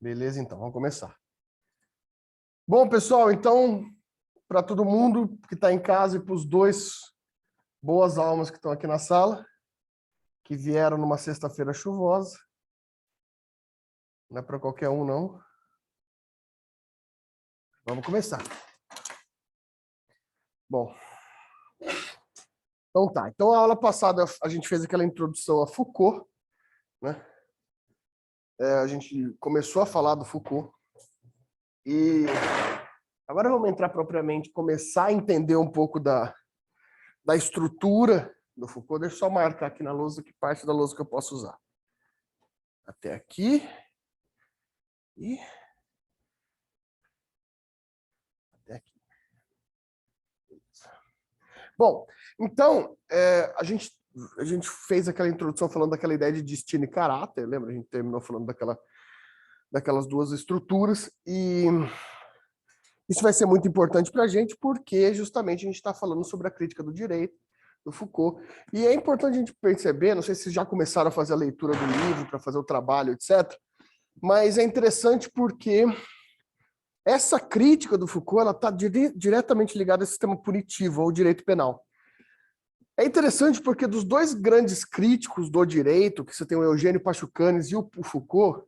Beleza, então, vamos começar. Bom, pessoal, então, para todo mundo que está em casa e para os dois boas almas que estão aqui na sala, que vieram numa sexta-feira chuvosa, não é para qualquer um, não. Vamos começar. Bom, então tá. Então, a aula passada a gente fez aquela introdução a Foucault, né? A gente começou a falar do Foucault e agora vamos entrar propriamente, começar a entender um pouco da estrutura do Foucault. Deixa eu só marcar aqui na lousa que parte da lousa que eu posso usar. Até aqui. E até aqui. Bom, então, a gente fez aquela introdução falando daquela ideia de destino e caráter, lembra? A gente terminou falando daquelas duas estruturas, e isso vai ser muito importante para a gente, porque justamente a gente está falando sobre a crítica do direito, do Foucault. E é importante a gente perceber, não sei se já começaram a fazer a leitura do livro, para fazer o trabalho, etc., mas é interessante porque essa crítica do Foucault ela está diretamente ligada ao sistema punitivo, ao direito penal. É interessante porque dos dois grandes críticos do direito, que você tem o Eugênio Pachucanes e o Foucault,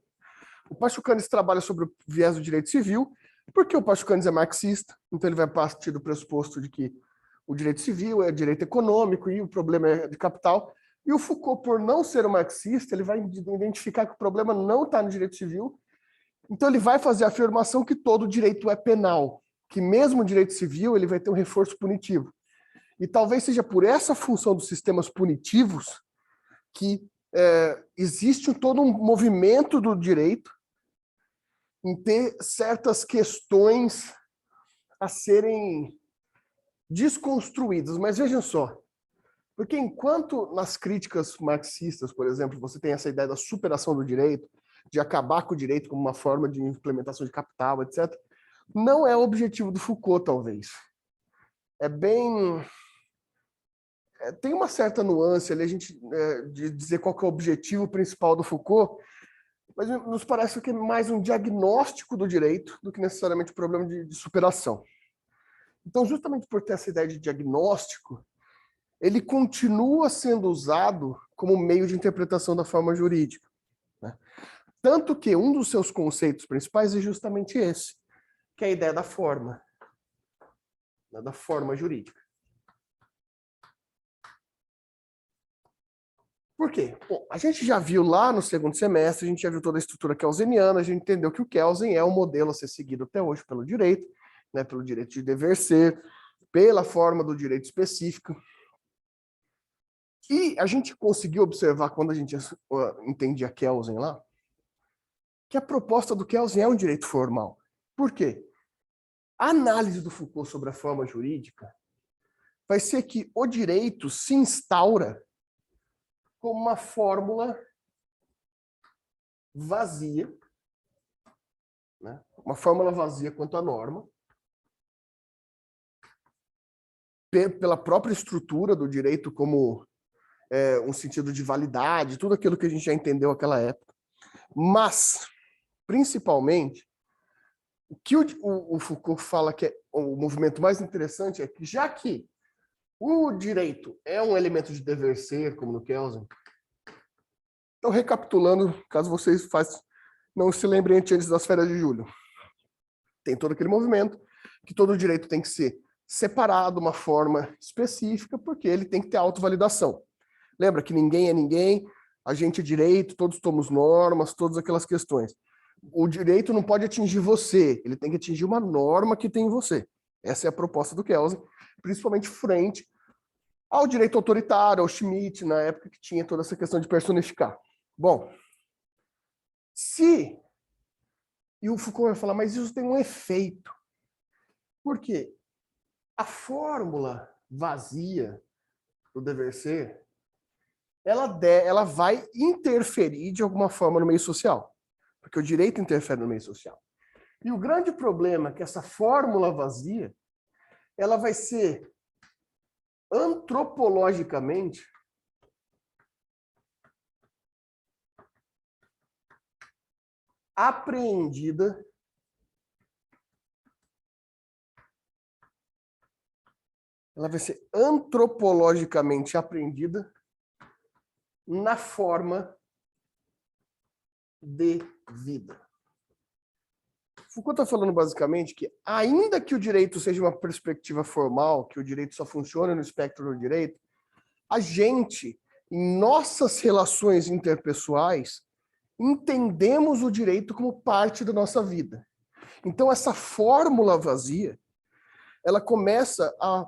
o Pachucanes trabalha sobre o viés do direito civil, porque o Pachucanes é marxista, então ele vai partir do pressuposto de que o direito civil é direito econômico e o problema é de capital. E o Foucault, por não ser um marxista, ele vai identificar que o problema não está no direito civil. Então ele vai fazer a afirmação que todo direito é penal, que mesmo o direito civil ele vai ter um reforço punitivo. E talvez seja por essa função dos sistemas punitivos que existe todo um movimento do direito em ter certas questões a serem desconstruídas. Mas vejam só, porque enquanto nas críticas marxistas, por exemplo, você tem essa ideia da superação do direito, de acabar com o direito como uma forma de implementação de capital, etc., não é o objetivo do Foucault, talvez. É bem... tem uma certa nuance ali, a gente de dizer qual que é o objetivo principal do Foucault, mas nos parece que é mais um diagnóstico do direito do que necessariamente um problema de superação. Então, justamente por ter essa ideia de diagnóstico, ele continua sendo usado como meio de interpretação da forma jurídica, né? Tanto que um dos seus conceitos principais é justamente esse, que é a ideia da forma, né, da forma jurídica. Por quê? Bom, a gente já viu lá no segundo semestre, a gente já viu toda a estrutura kelseniana, a gente entendeu que o Kelsen é o modelo a ser seguido até hoje pelo direito, né, pelo direito de dever ser, pela forma do direito específico. E a gente conseguiu observar, quando a gente entendia Kelsen lá, que a proposta do Kelsen é um direito formal. Por quê? A análise do Foucault sobre a forma jurídica vai ser que o direito se instaura como uma fórmula vazia, né? Uma fórmula vazia quanto à norma, pela própria estrutura do direito como um sentido de validade, tudo aquilo que a gente já entendeu naquela época. Mas, principalmente, o que o Foucault fala que é o movimento mais interessante é que, já que o direito é um elemento de dever ser, como no Kelsen, então, recapitulando, caso vocês não se lembrem antes das férias de julho, tem todo aquele movimento que todo direito tem que ser separado, uma forma específica, porque ele tem que ter autovalidação. Lembra que ninguém é ninguém, a gente é direito, todos somos normas, todas aquelas questões. O direito não pode atingir você, ele tem que atingir uma norma que tem em você. Essa é a proposta do Kelsen, principalmente frente ao direito autoritário, ao Schmitt, na época que tinha toda essa questão de personificar. Bom, e o Foucault vai falar, mas isso tem um efeito. Por quê? A fórmula vazia do dever ser, ela vai interferir de alguma forma no meio social, porque o direito interfere no meio social. E o grande problema é que essa fórmula vazia, ela vai ser antropologicamente apreendida ela vai ser antropologicamente apreendida na forma de vida. Foucault está falando basicamente que, ainda que o direito seja uma perspectiva formal, que o direito só funciona no espectro do direito, a gente, em nossas relações interpessoais, entendemos o direito como parte da nossa vida. Então, essa fórmula vazia, ela começa a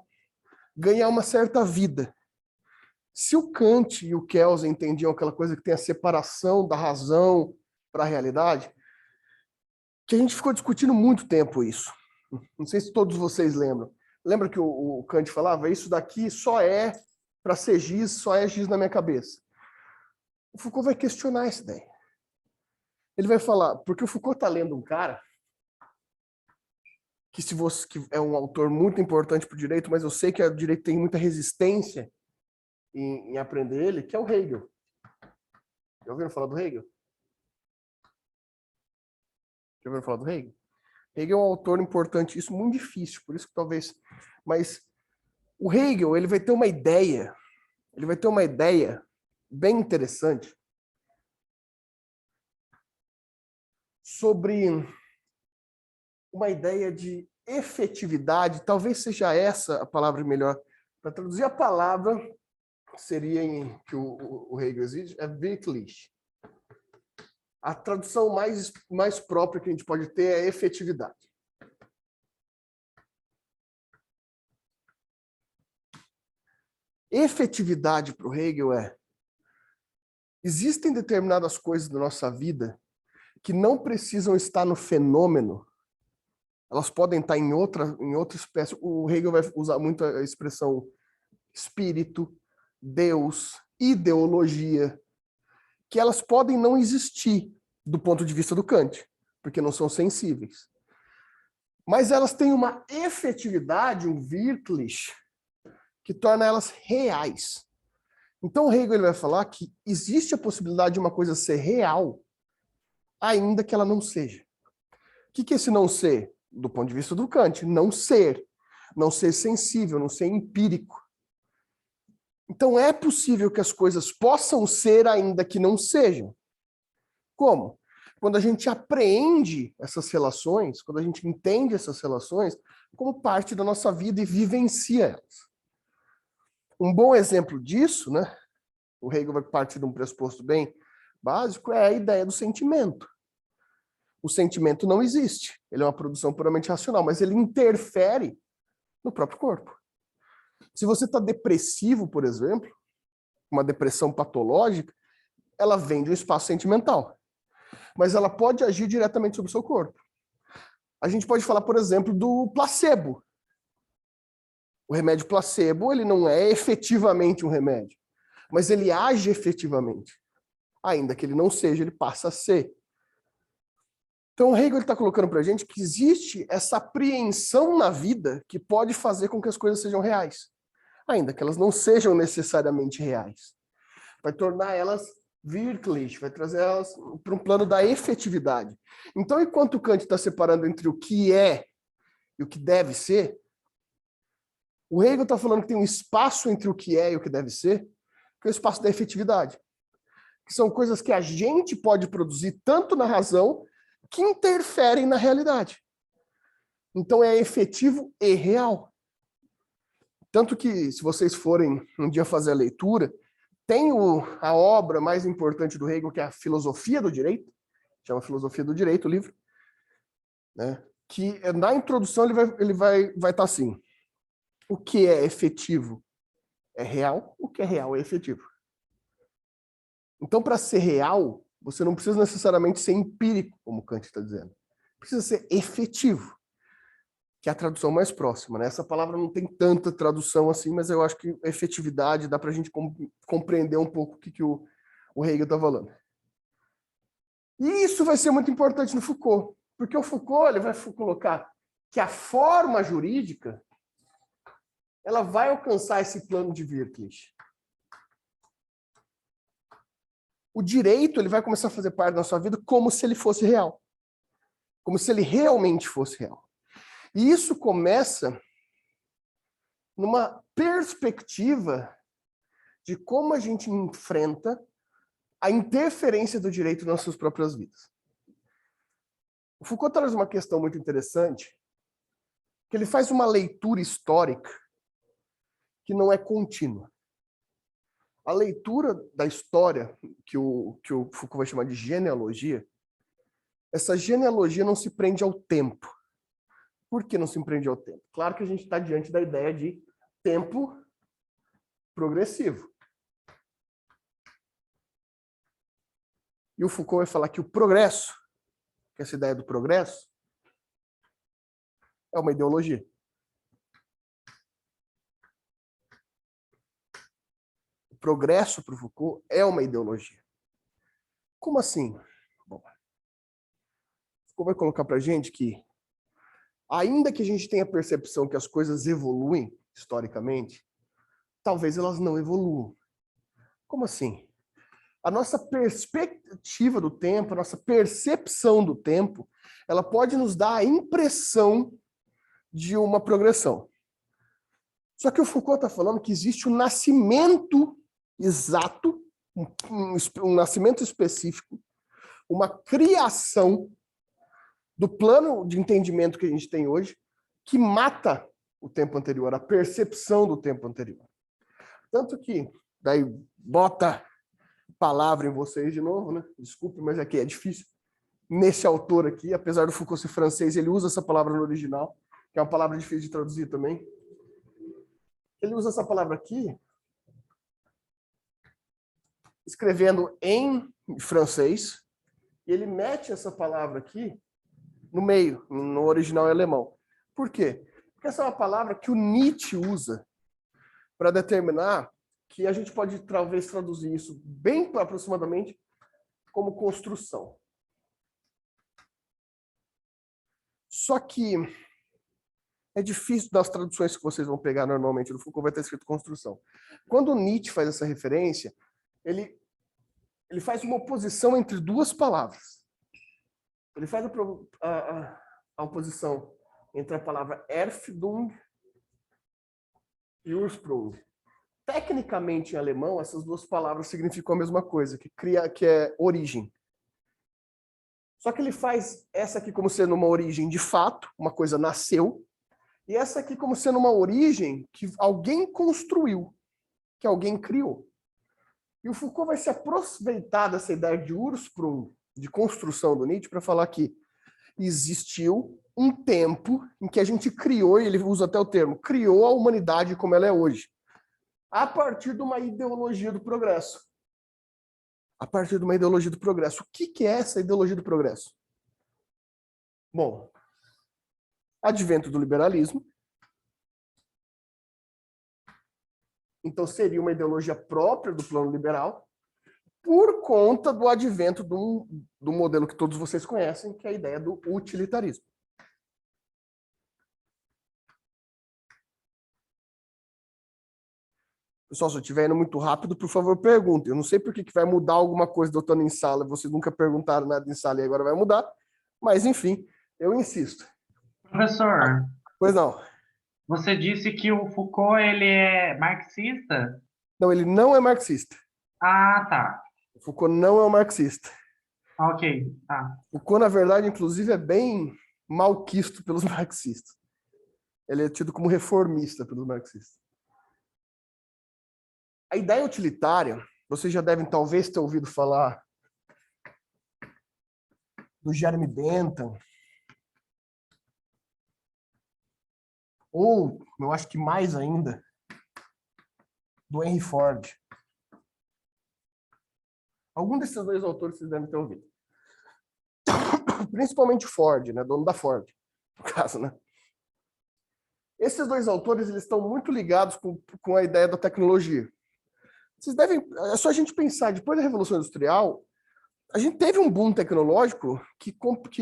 ganhar uma certa vida. Se o Kant e o Kelsen entendiam aquela coisa que tem a separação da razão para a realidade, que a gente ficou discutindo muito tempo isso. Não sei se todos vocês lembram. Lembra que o Kant falava, isso daqui só é para ser giz, só é giz na minha cabeça. O Foucault vai questionar essa ideia. Ele vai falar, porque o Foucault está lendo um cara que é um autor muito importante para o direito, mas eu sei que o direito tem muita resistência em aprender ele, que é o Hegel. Já ouviram falar do Hegel? Já ouviram falar do Hegel? Hegel é um autor importantíssimo, muito difícil, por isso que talvez... Mas o Hegel, ele vai ter uma ideia bem interessante sobre uma ideia de efetividade, talvez seja essa a palavra melhor. Para traduzir a palavra, seria que o Hegel exige, é Wirklich. A tradução mais própria que a gente pode ter é efetividade. Efetividade para o Hegel existem determinadas coisas da nossa vida que não precisam estar no fenômeno, elas podem estar em outra espécie. O Hegel vai usar muito a expressão espírito, Deus, ideologia, que elas podem não existir do ponto de vista do Kant, porque não são sensíveis. Mas elas têm uma efetividade, um Wirklich, que torna elas reais. Então o Hegel ele vai falar que existe a possibilidade de uma coisa ser real, ainda que ela não seja. O que é esse não ser? Do ponto de vista do Kant, não ser sensível, não ser empírico. Então é possível que as coisas possam ser ainda que não sejam. Como? Quando a gente apreende essas relações, quando a gente entende essas relações como parte da nossa vida e vivencia elas. Um bom exemplo disso, né? O Hegel vai partir de um pressuposto bem básico, é a ideia do sentimento. O sentimento não existe, ele é uma produção puramente racional, mas ele interfere no próprio corpo. Se você está depressivo, por exemplo, uma depressão patológica, ela vem de um espaço sentimental, mas ela pode agir diretamente sobre o seu corpo. A gente pode falar, por exemplo, do placebo. O remédio placebo, ele não é efetivamente um remédio, mas ele age efetivamente. Ainda que ele não seja, ele passa a ser. Então, o Hegel está colocando para a gente que existe essa apreensão na vida que pode fazer com que as coisas sejam reais, ainda que elas não sejam necessariamente reais. Vai tornar elas wirklich, vai trazer elas para um plano da efetividade. Então, enquanto o Kant está separando entre o que é e o que deve ser, o Hegel está falando que tem um espaço entre o que é e o que deve ser, que é o espaço da efetividade. Que são coisas que a gente pode produzir tanto na razão que interferem na realidade. Então é efetivo e real. Tanto que, se vocês forem um dia fazer a leitura, tem a obra mais importante do Hegel, que é a Filosofia do Direito, chama Filosofia do Direito, o livro, né? Que na introdução ele vai estar assim: o que é efetivo é real, o que é real é efetivo. Então, para ser real, você não precisa necessariamente ser empírico, como Kant está dizendo. Precisa ser efetivo, que é a tradução mais próxima, né? Essa palavra não tem tanta tradução assim, mas eu acho que efetividade dá para a gente compreender um pouco o que o Hegel está falando. E isso vai ser muito importante no Foucault, porque o Foucault ele vai colocar que a forma jurídica ela vai alcançar esse plano de Wirklich. o direito ele vai começar a fazer parte da sua vida como se ele fosse real. Como se ele realmente fosse real. E isso começa numa perspectiva de como a gente enfrenta a interferência do direito nas suas próprias vidas. O Foucault traz uma questão muito interessante, que ele faz uma leitura histórica que não é contínua. A leitura da história, que o Foucault vai chamar de genealogia, essa genealogia não se prende ao tempo. Por que não se prende ao tempo? Claro que a gente está diante da ideia de tempo progressivo. E o Foucault vai falar que o progresso, que essa ideia do progresso, é uma ideologia. O progresso para o Foucault é uma ideologia. Como assim? Bom, o Foucault vai colocar para a gente que, ainda que a gente tenha a percepção que as coisas evoluem historicamente, talvez elas não evoluam. Como assim? A nossa perspectiva do tempo, a nossa percepção do tempo, ela pode nos dar a impressão de uma progressão. Só que o Foucault está falando que existe um nascimento exato, um nascimento específico, uma criação do plano de entendimento que a gente tem hoje, que mata o tempo anterior, a percepção do tempo anterior. Tanto que, daí bota palavra em vocês de novo, né? Desculpe, mas aqui é difícil. Nesse autor aqui, apesar do Foucault ser francês, ele usa essa palavra no original, que é uma palavra difícil de traduzir também. Ele usa essa palavra aqui, escrevendo em francês, e ele mete essa palavra aqui no meio, no original em alemão. Por quê? Porque essa é uma palavra que o Nietzsche usa para determinar que a gente pode talvez traduzir isso bem aproximadamente como construção. Só que é difícil das traduções que vocês vão pegar normalmente. No Foucault vai estar escrito construção. Quando o Nietzsche faz essa referência, ele faz uma oposição entre duas palavras. Ele faz a oposição entre a palavra Erfindung e Ursprung. Tecnicamente, em alemão, essas duas palavras significam a mesma coisa, que é origem. Só que ele faz essa aqui como sendo uma origem de fato, uma coisa nasceu, e essa aqui como sendo uma origem que alguém construiu, que alguém criou. E o Foucault vai se aproveitar dessa ideia de Ursprung, de construção do Nietzsche, para falar que existiu um tempo em que a gente criou, e ele usa até o termo, criou a humanidade como ela é hoje, a partir de uma ideologia do progresso. A partir de uma ideologia do progresso. O que é essa ideologia do progresso? Bom, advento do liberalismo. Então seria uma ideologia própria do plano liberal, por conta do advento do modelo que todos vocês conhecem, que é a ideia do utilitarismo. Pessoal, se eu estiver indo muito rápido, por favor, perguntem. Eu não sei por que vai mudar alguma coisa do estando em sala. Vocês nunca perguntaram nada em sala e agora vai mudar. Mas, enfim, eu insisto. Professor, Pois não. você disse que o Foucault ele é marxista? Não, ele não é marxista. Ah, tá. O Foucault não é um marxista. Ok, tá. O Foucault, na verdade, inclusive, é bem malquisto pelos marxistas. Ele é tido como reformista pelos marxistas. A ideia utilitária, vocês já devem talvez ter ouvido falar do Jeremy Bentham, ou, eu acho que mais ainda, do Henry Ford. Algum desses dois autores vocês devem ter ouvido. Principalmente Ford, né, dono da Ford, no caso, né? Esses dois autores eles estão muito ligados com a ideia da tecnologia. Vocês devem, é só a gente pensar, depois da Revolução Industrial, a gente teve um boom tecnológico que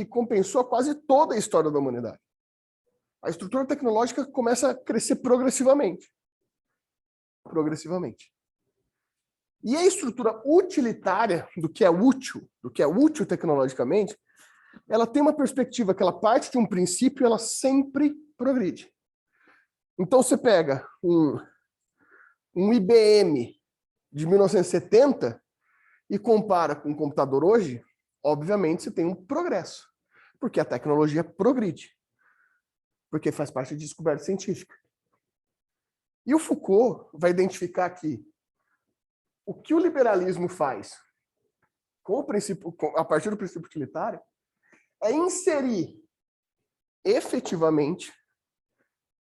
compensou quase toda a história da humanidade. A estrutura tecnológica começa a crescer progressivamente. Progressivamente. E a estrutura utilitária do que é útil tecnologicamente, ela tem uma perspectiva que ela parte de um princípio e ela sempre progride. Então você pega um IBM de 1970 e compara com um computador hoje, obviamente você tem um progresso, porque a tecnologia progride, porque faz parte de descoberta científica. E o Foucault vai identificar que o que o liberalismo faz a partir do princípio utilitário é inserir efetivamente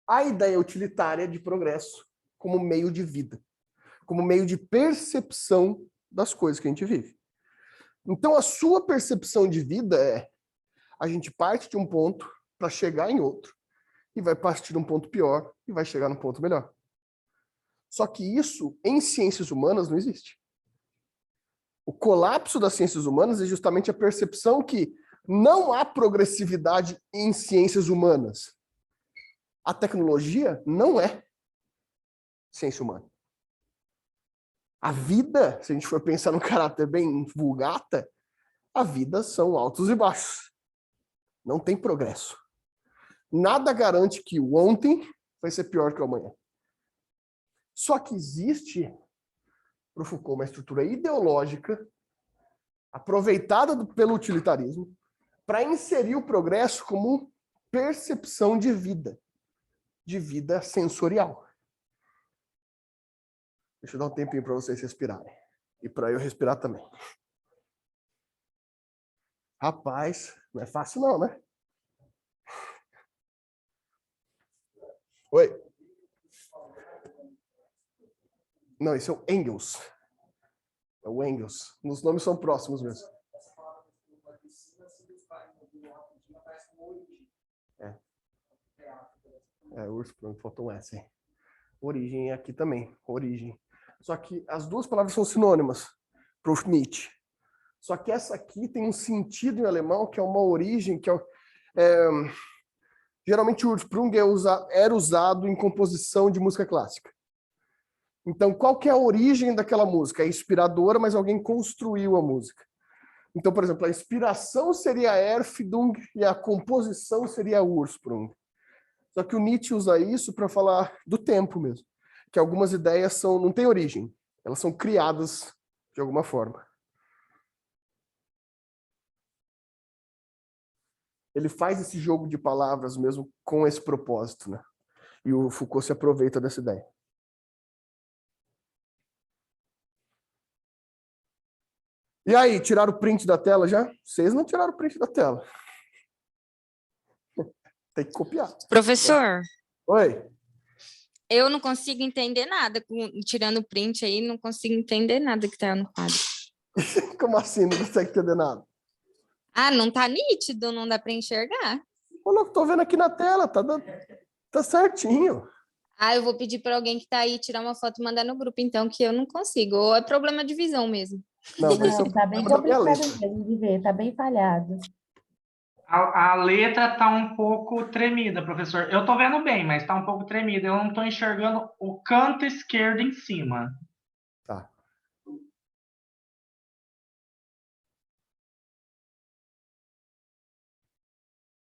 a ideia utilitária de progresso como meio de vida, como meio de percepção das coisas que a gente vive. Então, a sua percepção de vida é: a gente parte de um ponto para chegar em outro, e vai partir de um ponto pior e vai chegar num ponto melhor. Só que isso, em ciências humanas, não existe. O colapso das ciências humanas é justamente a percepção que não há progressividade em ciências humanas. A tecnologia não é ciência humana. A vida, se a gente for pensar num caráter bem vulgata, a vida são altos e baixos. Não tem progresso. Nada garante que o ontem vai ser pior que o amanhã. Só que existe, para o Foucault, uma estrutura ideológica aproveitada pelo utilitarismo para inserir o progresso como percepção de vida sensorial. Deixa eu dar um tempinho para vocês respirarem. E para eu respirar também. Rapaz, não é fácil não, né? Oi. Não, esse é o Engels. É o Engels. Os nomes são próximos mesmo. Ursprung, faltou um S. Origem aqui também. Origem. Só que as duas palavras são sinônimas para o Nietzsche. Só que essa aqui tem um sentido em alemão que é uma origem que geralmente o Ursprung era usado em composição de música clássica. Então, qual que é a origem daquela música? É inspiradora, mas alguém construiu a música. Então, por exemplo, a inspiração seria a Erfindung e a composição seria a Ursprung. Só que o Nietzsche usa isso para falar do tempo mesmo, que algumas ideias não têm origem, elas são criadas de alguma forma. Ele faz esse jogo de palavras mesmo com esse propósito, né? E o Foucault se aproveita dessa ideia. E aí, tiraram o print da tela já? Vocês não tiraram o print da tela. Tem que copiar. Professor, Oi. eu não consigo entender nada. Tirando o print aí, não consigo entender nada que tá no quadro. Como assim? Não consegue entender nada? Ah, não tá nítido, não dá para enxergar. Eu tô vendo aqui na tela, tá certinho. Ah, eu vou pedir para alguém que tá aí tirar uma foto e mandar no grupo, então, que eu não consigo. Ou é problema de visão mesmo. Não, deve ser Tá bem complicado mesmo de ver, tá bem falhado. A letra tá um pouco tremida, professor. Eu tô vendo bem, mas tá um pouco tremida. Eu não tô enxergando o canto esquerdo em cima. Tá.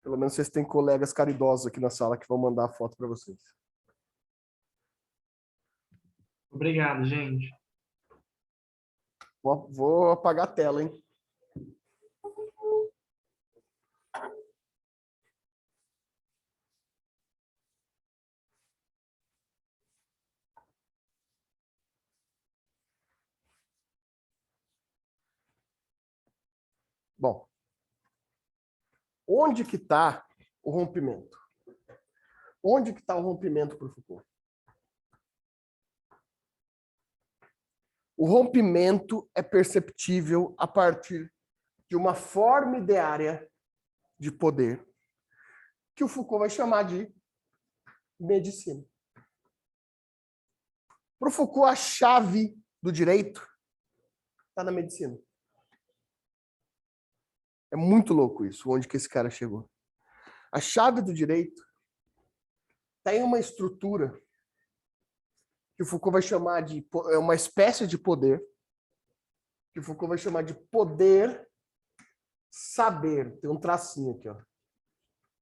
Pelo menos vocês têm colegas caridosos aqui na sala que vão mandar a foto para vocês. Obrigado, gente. Vou apagar a tela, hein? Bom, onde que está o rompimento? Onde que está o rompimento para o Foucault? O rompimento é perceptível a partir de uma forma ideária de poder que o Foucault vai chamar de medicina. Para o Foucault, a chave do direito está na medicina. É muito louco isso, onde que esse cara chegou. A chave do direito está em uma estrutura que o Foucault vai chamar de uma espécie de poder que Foucault vai chamar de poder saber. Tem um tracinho aqui, ó.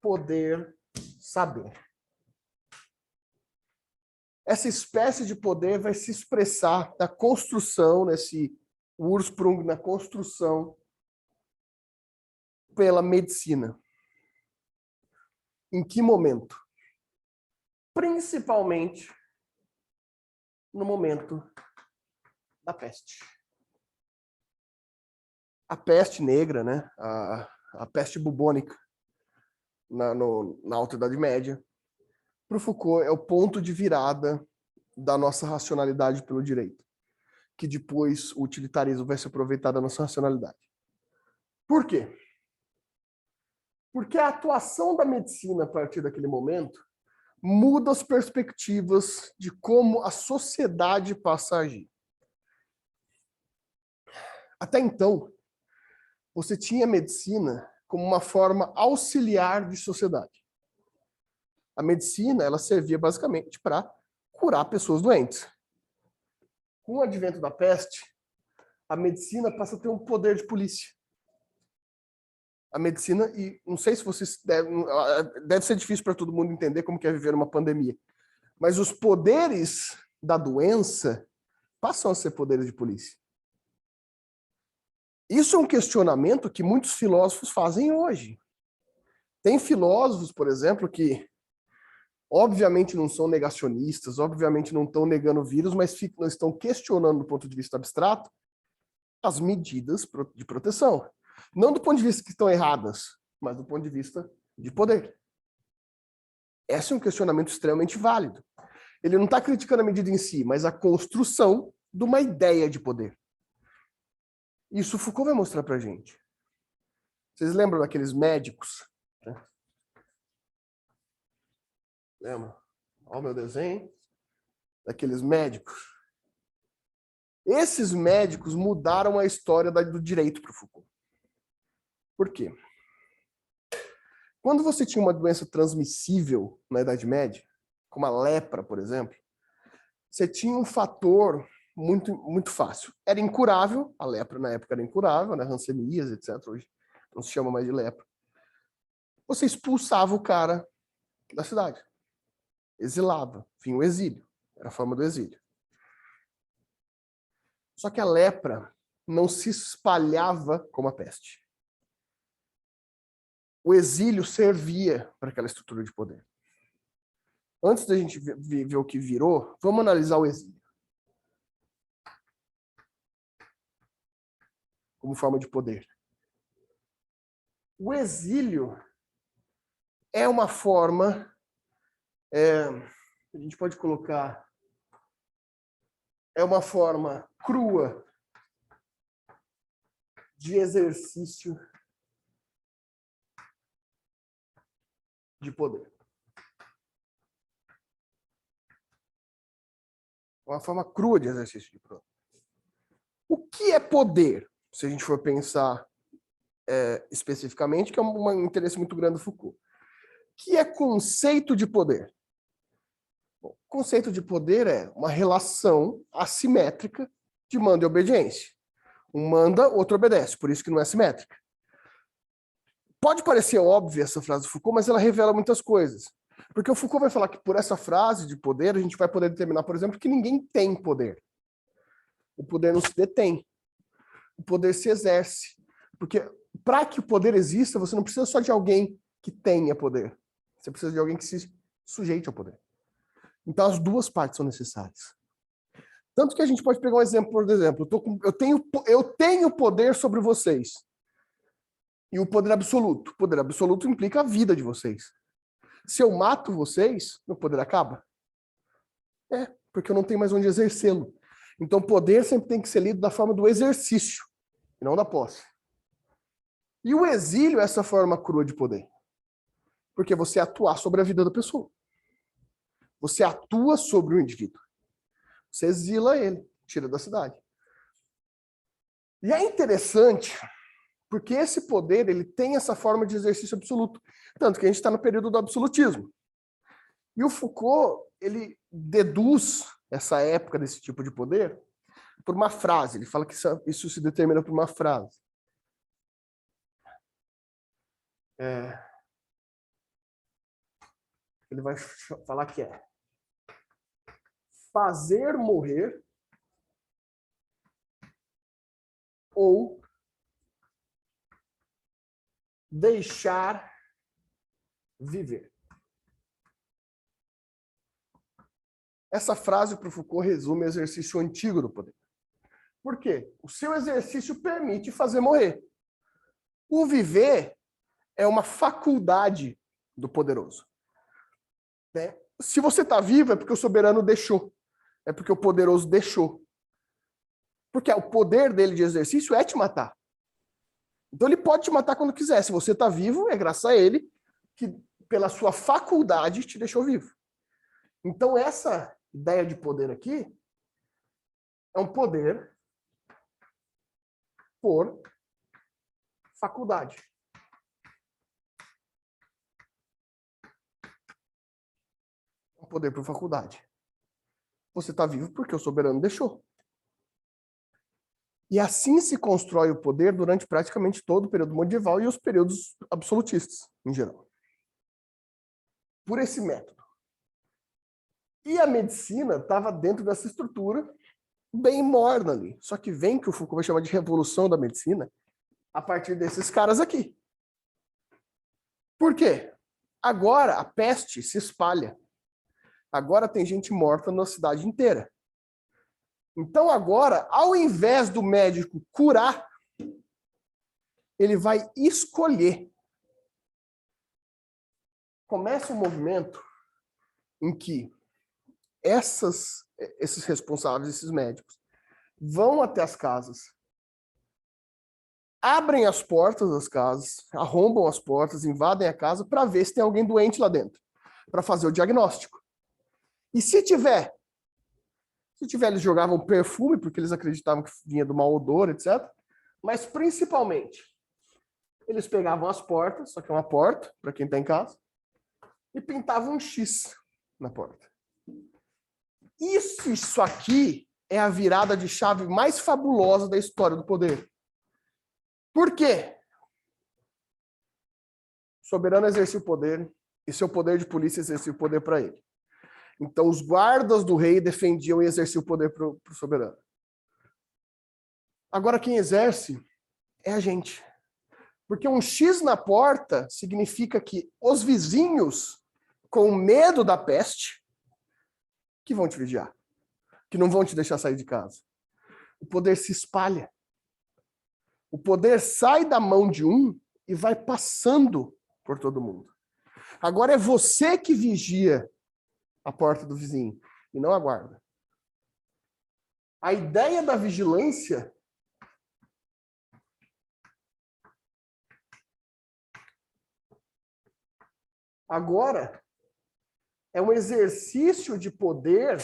Poder saber. Essa espécie de poder vai se expressar na construção, nesse Ursprung, na construção pela medicina. Em que momento? Principalmente no momento da peste. A peste negra, né? A peste bubônica na Alta Idade Média, para o Foucault é o ponto de virada da nossa racionalidade pelo direito, que depois o utilitarismo vai se aproveitar da nossa racionalidade. Por quê? Porque a atuação da medicina a partir daquele momento muda as perspectivas de como a sociedade passa a agir. Até então, você tinha a medicina como uma forma auxiliar de sociedade. A medicina, ela servia basicamente para curar pessoas doentes. Com o advento da peste, a medicina passa a ter um poder de polícia. A medicina, e não sei se vocês deve ser difícil para todo mundo entender como que é viver uma pandemia, mas os poderes da doença passam a ser poderes de polícia. Isso é um questionamento que muitos filósofos fazem hoje. Tem filósofos, por exemplo, que obviamente não são negacionistas, obviamente não estão negando o vírus, mas estão questionando do ponto de vista abstrato as medidas de proteção. Não do ponto de vista que estão erradas, mas do ponto de vista de poder. Esse é um questionamento extremamente válido. Ele não está criticando a medida em si, mas a construção de uma ideia de poder. Isso Foucault vai mostrar para a gente. Vocês lembram daqueles médicos? Lembra? Olha o meu desenho. Daqueles médicos. Esses médicos mudaram a história do direito para o Foucault. Por quê? Quando você tinha uma doença transmissível na Idade Média, como a lepra, por exemplo, você tinha um fator muito fácil. Era incurável, a lepra na época era incurável, né? Hanseníase, etc. Hoje não se chama mais de lepra. Você expulsava o cara da cidade. Exilava. Vinha o exílio. Era a forma do exílio. Só que a lepra não se espalhava como a peste. O exílio servia para aquela estrutura de poder. Antes da gente ver o que virou, vamos analisar o exílio. Como forma de poder. O exílio é uma forma, a gente pode colocar, é uma forma crua de exercício de poder. Uma forma crua de exercício de poder. O que é poder? Se a gente for pensar especificamente, que é um interesse muito grande do Foucault. O que é conceito de poder? Bom, conceito de poder é uma relação assimétrica de mando e obediência. Um manda, outro obedece, por isso que não é simétrica. Pode parecer óbvia essa frase do Foucault, mas ela revela muitas coisas. Porque o Foucault vai falar que por essa frase de poder, a gente vai poder determinar, por exemplo, que ninguém tem poder. O poder não se detém. O poder se exerce. Porque para que o poder exista, você não precisa só de alguém que tenha poder. Você precisa de alguém que se sujeite ao poder. Então as duas partes são necessárias. Tanto que a gente pode pegar um exemplo, por exemplo, eu tenho poder sobre vocês. E o poder absoluto. O poder absoluto implica a vida de vocês. Se eu mato vocês, meu poder acaba? Porque eu não tenho mais onde exercê-lo. Então, poder sempre tem que ser lido da forma do exercício, e não da posse. E o exílio é essa forma crua de poder. Porque você atua sobre a vida da pessoa. Você atua sobre o indivíduo. Você exila ele, tira da cidade. E é interessante, porque esse poder ele tem essa forma de exercício absoluto. Tanto que a gente está no período do absolutismo. E o Foucault, ele deduz essa época desse tipo de poder por uma frase. Ele fala que isso se determina por uma frase. Ele vai falar que é fazer morrer ou deixar viver. Essa frase para o Foucault resume o exercício antigo do poder. Por quê? O seu exercício permite fazer morrer. O viver é uma faculdade do poderoso. Né? Se você está vivo é porque o soberano deixou. É porque o poderoso deixou. Porque o poder dele de exercício é te matar. Então ele pode te matar quando quiser. Se você está vivo, é graças a ele que, pela sua faculdade, te deixou vivo. Então essa ideia de poder aqui é um poder por faculdade. Um poder por faculdade. Você está vivo porque o soberano deixou. E assim se constrói o poder durante praticamente todo o período medieval e os períodos absolutistas, em geral. Por esse método. E a medicina estava dentro dessa estrutura bem morna ali. Só que vem que o Foucault vai chamar de revolução da medicina a partir desses caras aqui. Por quê? Agora a peste se espalha. Agora tem gente morta na cidade inteira. Então agora, ao invés do médico curar, ele vai escolher. Começa um movimento em que esses responsáveis, esses médicos, vão até as casas, abrem as portas das casas, arrombam as portas, invadem a casa para ver se tem alguém doente lá dentro, para fazer o diagnóstico. E se tiver, eles jogavam perfume, porque eles acreditavam que vinha do mau odor, etc. Mas, principalmente, eles pegavam as portas, só que é uma porta, para quem está em casa, e pintavam um X na porta. Isso aqui é a virada de chave mais fabulosa da história do poder. Por quê? O soberano exercia o poder, e seu poder de polícia exercia o poder para ele. Então, os guardas do rei defendiam e exerciam o poder para o soberano. Agora, quem exerce é a gente. Porque um X na porta significa que os vizinhos, com medo da peste, que vão te vigiar, que não vão te deixar sair de casa. O poder se espalha. O poder sai da mão de um e vai passando por todo mundo. Agora é você que vigia a porta do vizinho, e não a guarda. A ideia da vigilância agora é um exercício de poder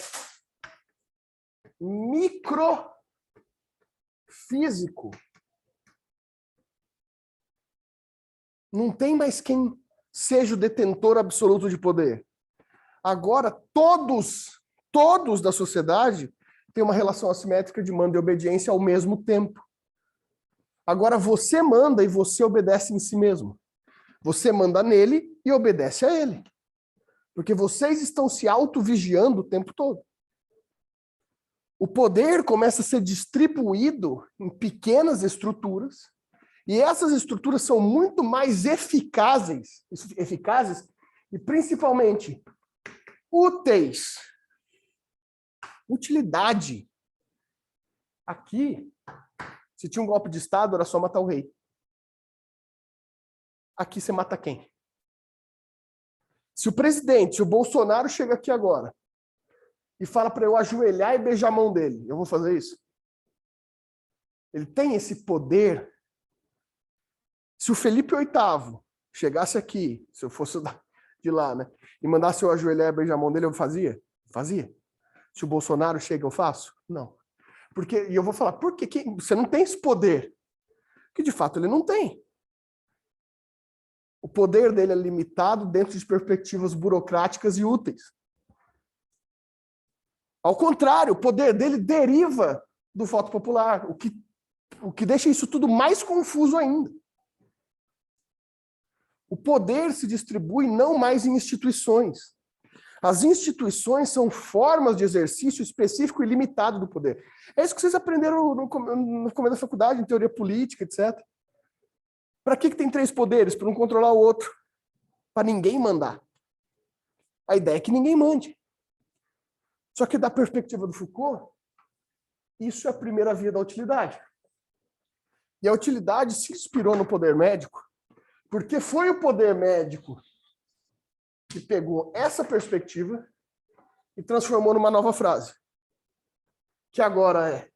microfísico. Não tem mais quem seja o detentor absoluto de poder. Agora, todos da sociedade têm uma relação assimétrica de mando e obediência ao mesmo tempo. Agora, você manda e você obedece em si mesmo. Você manda nele e obedece a ele. Porque vocês estão se auto-vigiando o tempo todo. O poder começa a ser distribuído em pequenas estruturas, e essas estruturas são muito mais eficazes e, principalmente, úteis. Utilidade. Aqui, se tinha um golpe de Estado, era só matar o rei. Aqui você mata quem? Se o presidente, se o Bolsonaro chega aqui agora e fala para eu ajoelhar e beijar a mão dele, eu vou fazer isso? Ele tem esse poder. Se o Felipe VIII chegasse aqui, se eu fosse de lá, né, e mandasse eu ajoelhar e beijar a mão dele, eu fazia? Fazia. Se o Bolsonaro chega, eu faço? Não. E eu vou falar, por que você não tem esse poder? Porque, de fato, ele não tem. O poder dele é limitado dentro de perspectivas burocráticas e úteis. Ao contrário, o poder dele deriva do voto popular, o que deixa isso tudo mais confuso ainda. O poder se distribui não mais em instituições. As instituições são formas de exercício específico e limitado do poder. É isso que vocês aprenderam no começo da faculdade, em teoria política, etc. Para que tem 3 poderes? Para não controlar o outro. Para ninguém mandar. A ideia é que ninguém mande. Só que, da perspectiva do Foucault, isso é a primeira via da utilidade. E a utilidade se inspirou no poder médico, porque foi o poder médico que pegou essa perspectiva e transformou numa nova frase, que agora é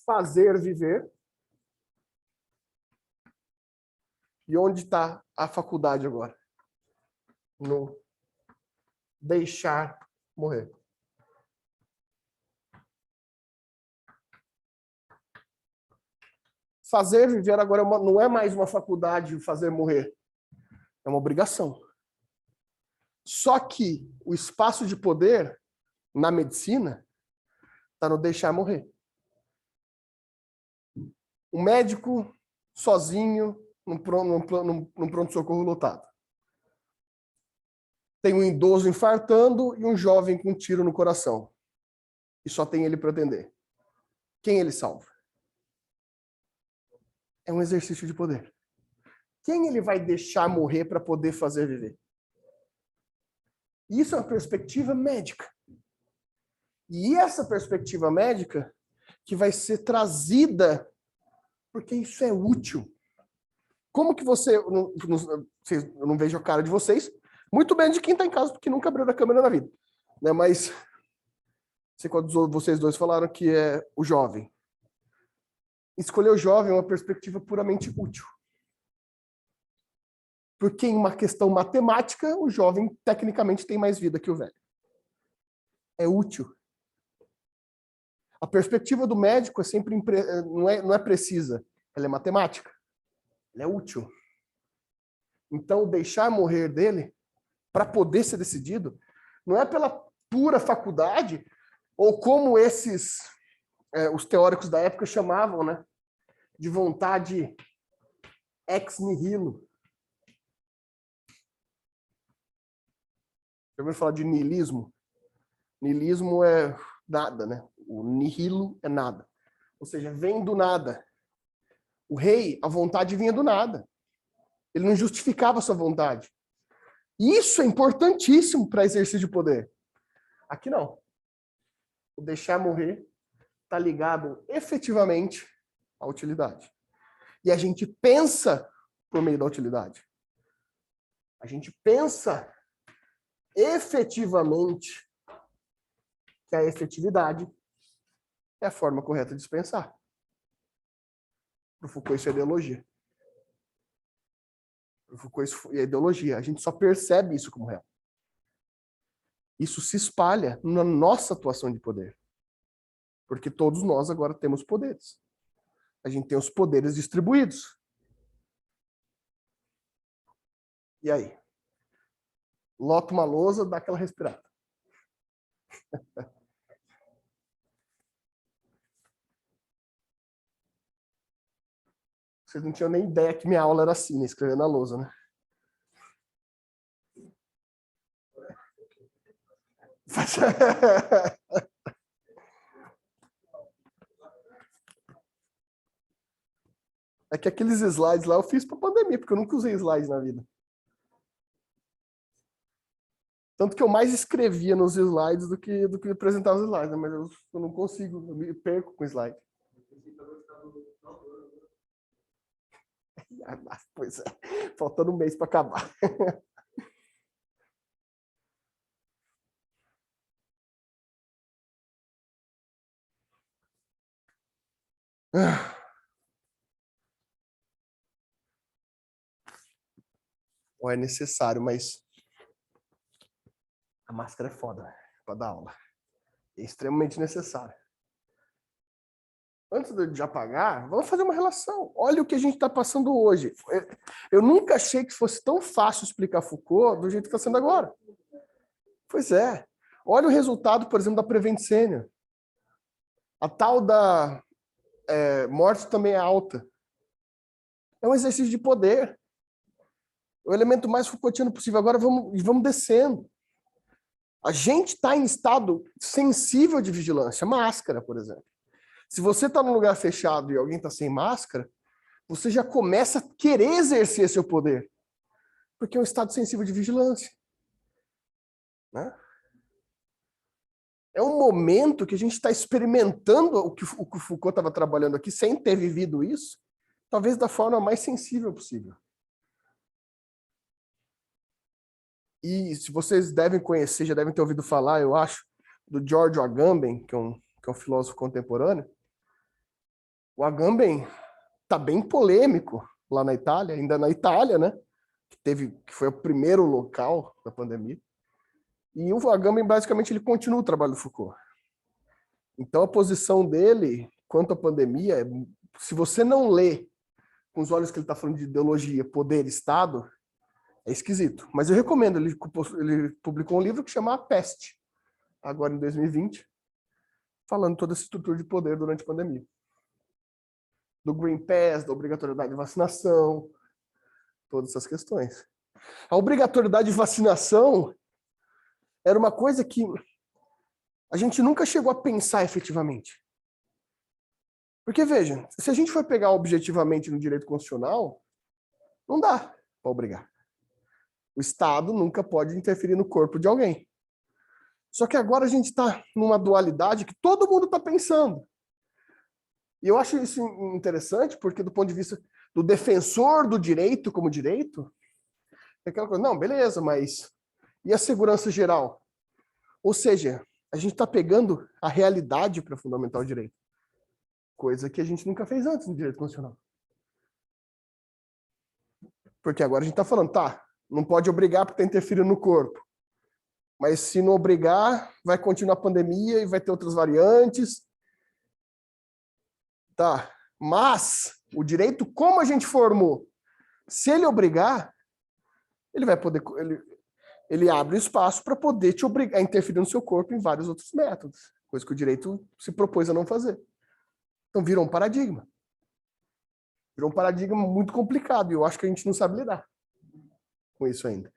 fazer viver. E onde está a faculdade agora? No deixar morrer. Fazer viver agora não é mais uma faculdade fazer morrer. É uma obrigação. Só que o espaço de poder na medicina está no deixar morrer. O médico sozinho num pronto-socorro lotado. Tem um idoso infartando e um jovem com um tiro no coração. E só tem ele para atender. Quem ele salva? É um exercício de poder. Quem ele vai deixar morrer para poder fazer viver? Isso é uma perspectiva médica. E essa perspectiva médica que vai ser trazida porque isso é útil. Como que você... Eu não vejo a cara de vocês, muito bem de quem está em casa, porque nunca abriu a câmera na vida. Né? Mas, sei quando vocês dois falaram que é o jovem. Escolher o jovem é uma perspectiva puramente útil. Porque em uma questão matemática, o jovem tecnicamente tem mais vida que o velho. É útil. A perspectiva do médico é sempre não é precisa, ela é matemática. Ela é útil. Então, deixar morrer dele, para poder ser decidido, não é pela pura faculdade, ou como os teóricos da época chamavam, né? De vontade ex nihilo. Já ouviu falar de niilismo? Niilismo é nada, né? O nihilo é nada. Ou seja, vem do nada. O rei, a vontade vinha do nada. Ele não justificava a sua vontade. Isso é importantíssimo para exercício de poder. Aqui não. O deixar morrer está ligado efetivamente à utilidade. E a gente pensa por meio da utilidade. A gente pensa efetivamente que a efetividade é a forma correta de se pensar. Para o Foucault, isso é ideologia. Para o Foucault, isso é ideologia. A gente só percebe isso como real. Isso se espalha na nossa atuação de poder. Porque todos nós agora temos poderes. A gente tem os poderes distribuídos. E aí? Lota uma lousa, dá aquela respirada. Vocês não tinham nem ideia que minha aula era assim, né? Escrevendo na lousa, né? É que aqueles slides lá eu fiz para pandemia, porque eu nunca usei slides na vida. Tanto que eu mais escrevia nos slides do que apresentava os slides, né? Mas eu não consigo, eu me perco com slide. Pois é, faltando um mês para acabar. Ou é necessário, mas a máscara é foda para dar aula. É extremamente necessário. Antes de apagar, vamos fazer uma relação. Olha o que a gente está passando hoje. Eu nunca achei que fosse tão fácil explicar Foucault do jeito que está sendo agora. Pois é. Olha o resultado, por exemplo, da Prevent Senior. A tal da morte também é alta. É um exercício de poder. O elemento mais Foucaultiano possível. Agora vamos descendo. A gente está em estado sensível de vigilância. Máscara, por exemplo. Se você está num lugar fechado e alguém está sem máscara, você já começa a querer exercer seu poder. Porque é um estado sensível de vigilância. Né? É um momento que a gente está experimentando o que o Foucault estava trabalhando aqui, sem ter vivido isso, talvez da forma mais sensível possível. E se vocês devem conhecer, já devem ter ouvido falar, eu acho, do Giorgio Agamben, que é um filósofo contemporâneo. O Agamben está bem polêmico lá na Itália, ainda na Itália, né? Que foi o primeiro local da pandemia. E o Agamben, basicamente, ele continua o trabalho do Foucault. Então, a posição dele quanto à pandemia, se você não lê com os olhos que ele está falando de ideologia, poder, Estado, é esquisito. Mas eu recomendo, ele publicou um livro que chama A Peste, agora em 2020, falando toda essa estrutura de poder durante a pandemia. Do Green Pass, da obrigatoriedade de vacinação, todas essas questões. A obrigatoriedade de vacinação era uma coisa que a gente nunca chegou a pensar efetivamente. Porque, veja, se a gente for pegar objetivamente no direito constitucional, não dá para obrigar. O Estado nunca pode interferir no corpo de alguém. Só que agora a gente está numa dualidade que todo mundo está pensando. E eu acho isso interessante, porque do ponto de vista do defensor do direito como direito, é aquela coisa, não, beleza, mas e a segurança geral? Ou seja, a gente está pegando a realidade para fundamentar o direito. Coisa que a gente nunca fez antes no direito constitucional. Porque agora a gente está falando, tá, não pode obrigar porque está interferindo no corpo. Mas se não obrigar, vai continuar a pandemia e vai ter outras variantes. Tá, mas o direito, como a gente formou, se ele obrigar, ele vai poder... Ele abre espaço para poder te obrigar a interferir no seu corpo em vários outros métodos. Coisa que o direito se propôs a não fazer. Então virou um paradigma. Virou um paradigma muito complicado. E eu acho que a gente não sabe lidar com isso ainda.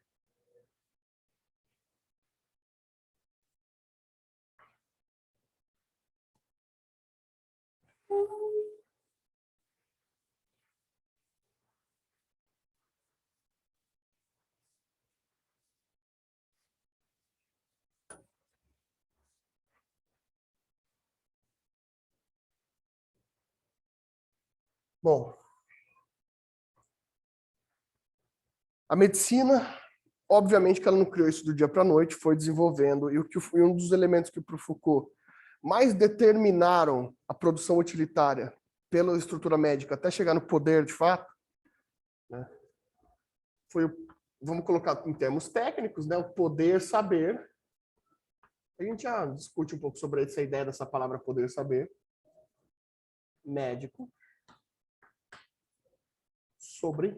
Bom, a medicina, obviamente que ela não criou isso do dia para a noite, foi desenvolvendo, e um dos elementos que para o Foucault mais determinaram a produção utilitária pela estrutura médica até chegar no poder de fato, né, foi, vamos colocar em termos técnicos, né, o poder saber. A gente já discute um pouco sobre essa ideia dessa palavra poder saber. Médico. Sobre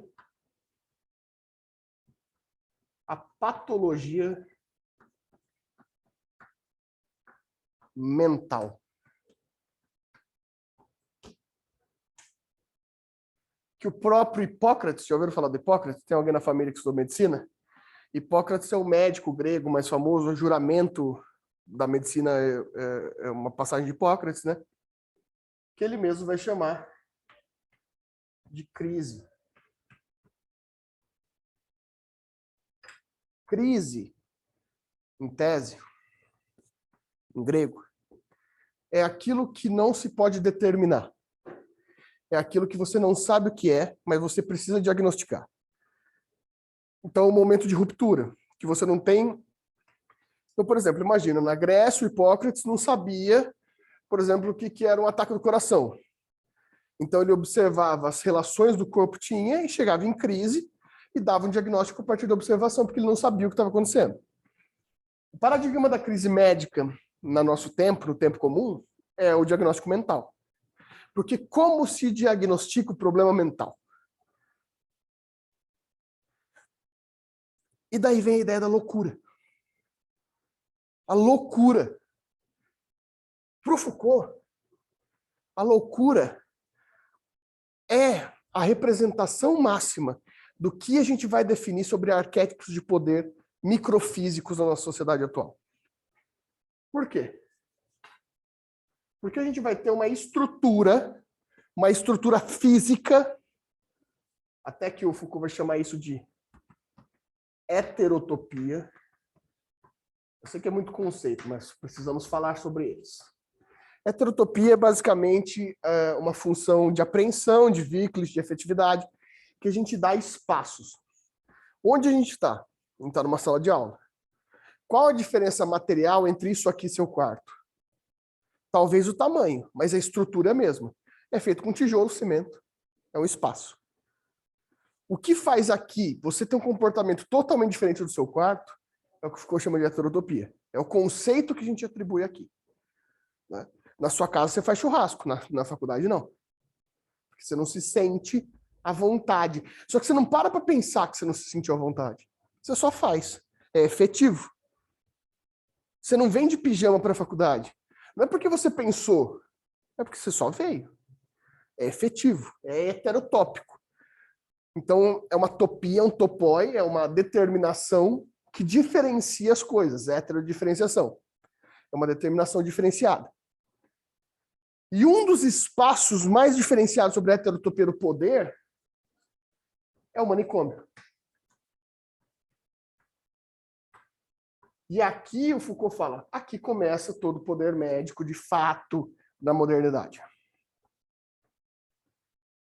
a patologia mental. Que o próprio Hipócrates, já ouviram falar do Hipócrates? Tem alguém na família que estudou medicina? Hipócrates é o médico grego mais famoso, o juramento da medicina é uma passagem de Hipócrates, né? Que ele mesmo vai chamar de crise. Crise, em tese, em grego, é aquilo que não se pode determinar. É aquilo que você não sabe o que é, mas você precisa diagnosticar. Então, é um momento de ruptura, que você não tem... Então, por exemplo, imagina, na Grécia, o Hipócrates não sabia, por exemplo, o que era um ataque do coração. Então, ele observava as relações do corpo tinha e chegava em crise e dava um diagnóstico a partir da observação, porque ele não sabia o que estava acontecendo. O paradigma da crise médica, no nosso tempo, no tempo comum, é o diagnóstico mental. Porque como se diagnostica o problema mental? E daí vem a ideia da loucura. A loucura. Para o Foucault, a loucura é a representação máxima do que a gente vai definir sobre arquétipos de poder microfísicos na nossa sociedade atual. Por quê? Porque a gente vai ter uma estrutura física, até que o Foucault vai chamar isso de heterotopia. Eu sei que é muito conceito, mas precisamos falar sobre eles. Heterotopia é basicamente uma função de apreensão, de vínculos, de efetividade, que a gente dá espaços. Onde a gente está? A gente está numa sala de aula. Qual a diferença material entre isso aqui e seu quarto? Talvez o tamanho, mas a estrutura é a mesma. É feito com tijolo, cimento. É um espaço. O que faz aqui você ter um comportamento totalmente diferente do seu quarto é o que ficou chamando de heterotopia. É o conceito que a gente atribui aqui. Né? Na sua casa você faz churrasco, na faculdade não. Porque você não se sente à vontade. Só que você não para pensar que você não se sentiu à vontade. Você só faz. É efetivo. Você não vem de pijama para a faculdade. Não é porque você pensou. É porque você só veio. É efetivo. É heterotópico. Então, é uma topia, um topoi, é uma determinação que diferencia as coisas. É heterodiferenciação. É uma determinação diferenciada. E um dos espaços mais diferenciados sobre a heterotopia do poder é o manicômio. E aqui o Foucault fala, aqui começa todo o poder médico de fato da modernidade.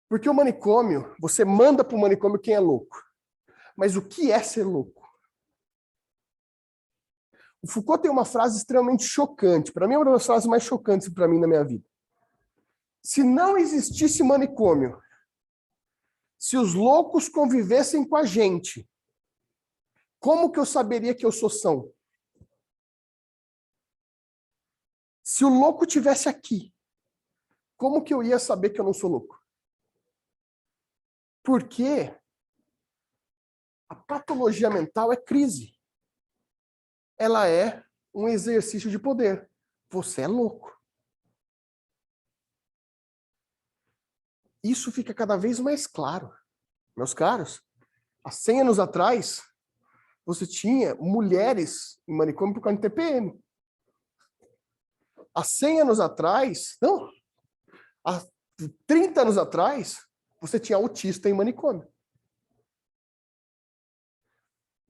Porque o manicômio, você manda para o manicômio quem é louco. Mas o que é ser louco? O Foucault tem uma frase extremamente chocante. Para mim é uma das frases mais chocantes para mim na minha vida. Se não existisse manicômio, se os loucos convivessem com a gente, como que eu saberia que eu sou são? Se o louco tivesse aqui, como que eu ia saber que eu não sou louco? Porque a patologia mental é crise. Ela é um exercício de poder. Você é louco. Isso fica cada vez mais claro. Meus caros, há 100 anos atrás, você tinha mulheres em manicômio por causa de TPM. Há 100 anos atrás, não, há 30 anos atrás, você tinha autista em manicômio.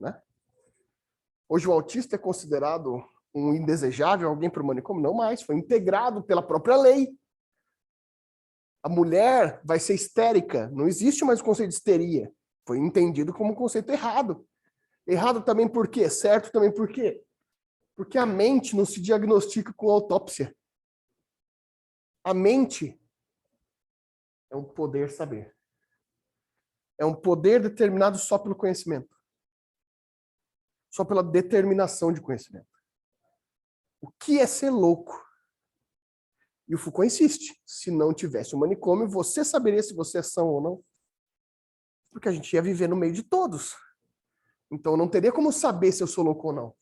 Né? Hoje o autista é considerado um indesejável, alguém para o manicômio? Não mais, foi integrado pela própria lei. A mulher vai ser histérica, não existe mais o conceito de histeria. Foi entendido como um conceito errado. Errado também por quê? Certo também por quê? Porque a mente não se diagnostica com autópsia. A mente é um poder saber. É um poder determinado só pelo conhecimento. Só pela determinação de conhecimento. O que é ser louco? E o Foucault insiste. Se não tivesse o manicômio, você saberia se você é são ou não? Porque a gente ia viver no meio de todos. Então não teria como saber se eu sou louco ou não.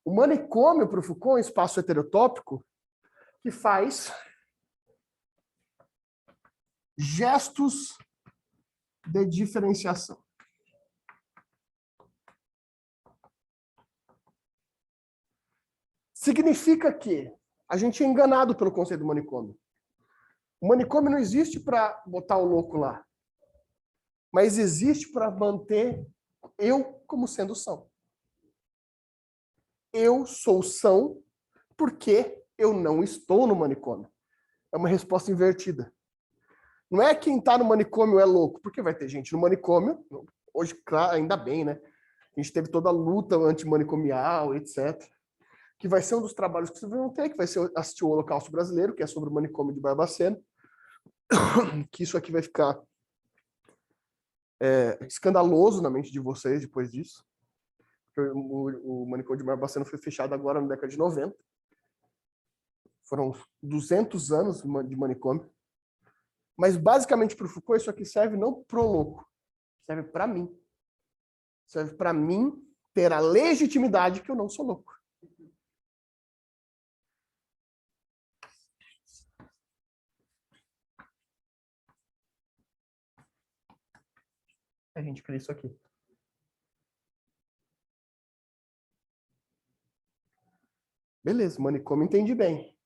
O manicômio, para o Foucault, é um espaço heterotópico que faz gestos de diferenciação. Significa que a gente é enganado pelo conceito do manicômio. O manicômio não existe para botar o louco lá, mas existe para manter eu como sendo são. Eu sou são porque eu não estou no manicômio. É uma resposta invertida. Não é quem está no manicômio é louco, porque vai ter gente no manicômio, hoje, claro, ainda bem, né? A gente teve toda a luta antimanicomial, etc. Que vai ser um dos trabalhos que vocês vão ter, que vai ser assistir o Holocausto Brasileiro, que é sobre o manicômio de Barbacena. Que isso aqui vai ficar escandaloso na mente de vocês depois disso. O manicômio de Barbacena foi fechado agora na década de 90. Foram 200 anos de manicômio. Mas, basicamente, para o Foucault, isso aqui serve não pro louco. Serve para mim. Serve para mim ter a legitimidade que eu não sou louco. a gente cria isso aqui. Beleza, manicômio entendi bem.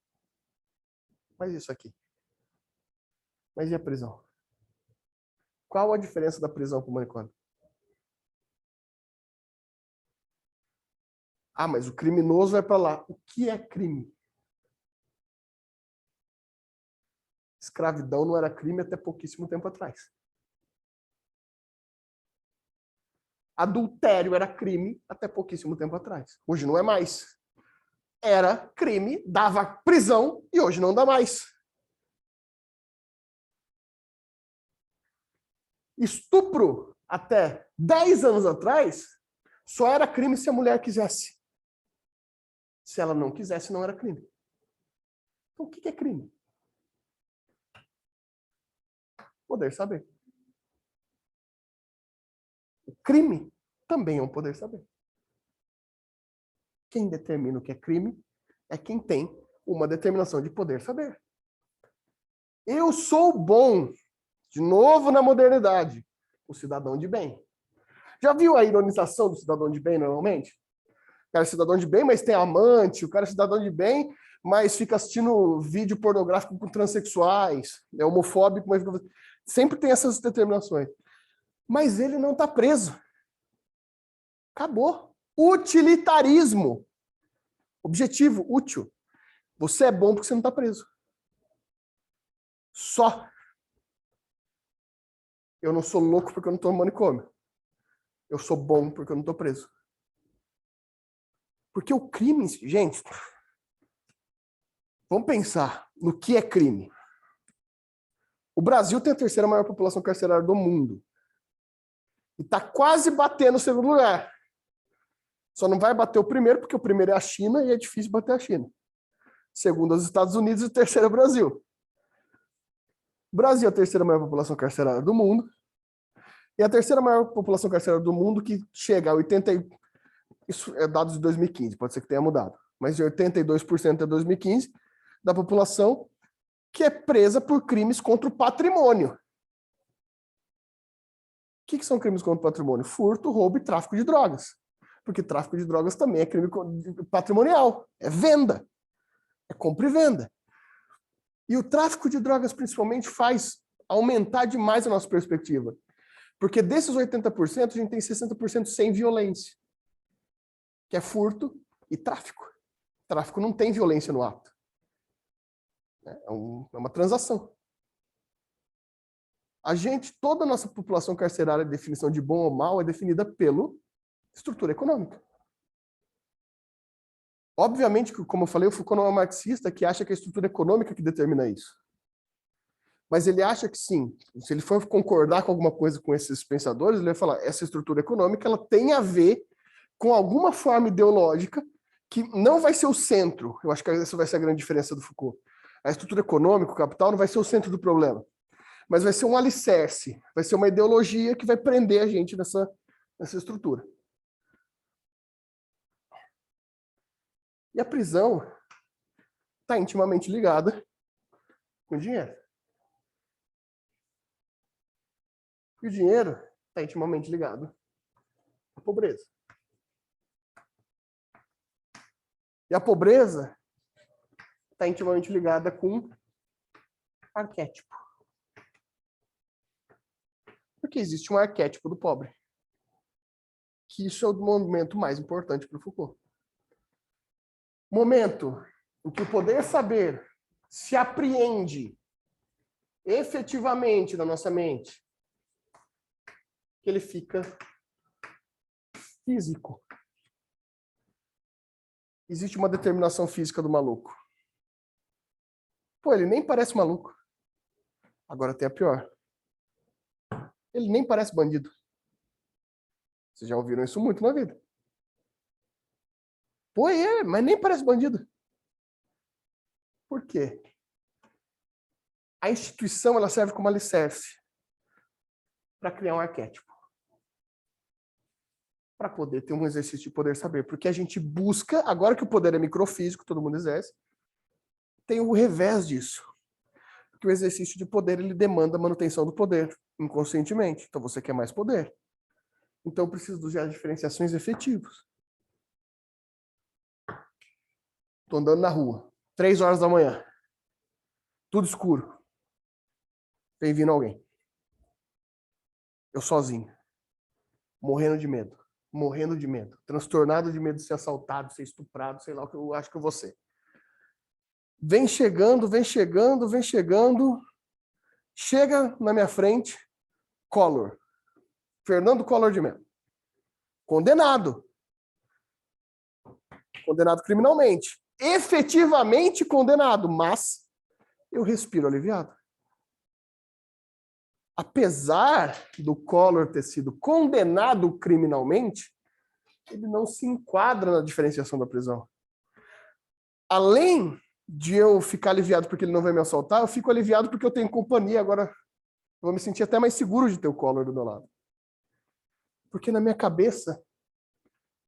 Mas isso aqui? Mas e a prisão? Qual a diferença da prisão para o manicômio? Ah, mas o criminoso vai para lá. O que é crime? Escravidão não era crime até pouquíssimo tempo atrás. Adultério era crime até pouquíssimo tempo atrás. Hoje não é mais. Era crime, dava prisão e hoje não dá mais. Estupro, até 10 anos atrás, só era crime se a mulher quisesse. Se ela não quisesse, não era crime. Então, o que é crime? Poder saber. O crime também é um poder saber. Quem determina o que é crime é quem tem uma determinação de poder saber. Eu sou bom, de novo na modernidade, o cidadão de bem. Já viu a ironização do cidadão de bem normalmente? O cara é cidadão de bem, mas tem amante, o cara é cidadão de bem, mas fica assistindo vídeo pornográfico com transexuais, é homofóbico, mas sempre tem essas determinações. Mas ele não está preso. Acabou. Utilitarismo. Objetivo, útil. Você é bom porque você não está preso. Só. Eu não sou louco porque eu não estou no manicômio. Eu sou bom porque eu não estou preso. Porque o crime, gente, vamos pensar no que é crime. O Brasil tem a terceira maior população carcerária do mundo. E está quase batendo o segundo lugar. Só não vai bater o primeiro, porque o primeiro é a China e é difícil bater a China. Segundo, os Estados Unidos e o terceiro é o Brasil. O Brasil é a terceira maior população carcerária do mundo. E a terceira maior população carcerária do mundo, que chega a 80%, isso é dados de 2015, pode ser que tenha mudado, mas de 82% até 2015, da população que é presa por crimes contra o patrimônio. O que são crimes contra o patrimônio? Furto, roubo e tráfico de drogas. Porque tráfico de drogas também é crime patrimonial, é venda, é compra e venda. E o tráfico de drogas, principalmente, faz aumentar demais a nossa perspectiva. Porque desses 80%, a gente tem 60% sem violência, que é furto e tráfico. Tráfico não tem violência no ato. É uma transação. Toda a nossa população carcerária, a definição de bom ou mal, é definida pela estrutura econômica. Obviamente, como eu falei, o Foucault não é um marxista que acha que é a estrutura econômica que determina isso. Mas ele acha que sim, se ele for concordar com alguma coisa com esses pensadores, ele vai falar, essa estrutura econômica ela tem a ver com alguma forma ideológica que não vai ser o centro. Eu acho que essa vai ser a grande diferença do Foucault. A estrutura econômica, o capital, não vai ser o centro do problema, mas vai ser um alicerce, vai ser uma ideologia que vai prender a gente nessa estrutura. E a prisão está intimamente ligada com o dinheiro. E o dinheiro está intimamente ligado à pobreza. E a pobreza está intimamente ligada com arquétipo. Porque existe um arquétipo do pobre. Que isso é o momento mais importante para o Foucault. Momento em que o poder saber se apreende efetivamente na nossa mente, que ele fica físico. Existe uma determinação física do maluco. Pô, ele nem parece maluco. Agora tem a pior. Ele nem parece bandido. Vocês já ouviram isso muito na vida. Pô, mas nem parece bandido. Por quê? A instituição ela serve como alicerce para criar um arquétipo. Para poder ter um exercício de poder saber. Porque a gente busca, agora que o poder é microfísico, todo mundo exerce, tem o revés disso. Porque o exercício de poder ele demanda a manutenção do poder inconscientemente. Então você quer mais poder. Então, eu preciso dos diferenciações efetivos. Estou andando na rua, 3 horas da manhã, tudo escuro. Vem vindo alguém. Eu sozinho, morrendo de medo, transtornado de medo de ser assaltado, ser estuprado, sei lá o que eu acho que eu vou ser. Vem chegando, chega na minha frente, Collor. Fernando Collor de Mello. Condenado. Condenado criminalmente. Efetivamente condenado, mas eu respiro aliviado. Apesar do Collor ter sido condenado criminalmente, ele não se enquadra na diferenciação da prisão. Além de eu ficar aliviado porque ele não vai me assaltar, eu fico aliviado porque eu tenho companhia. Agora eu vou me sentir até mais seguro de ter o Collor do meu lado. Porque na minha cabeça,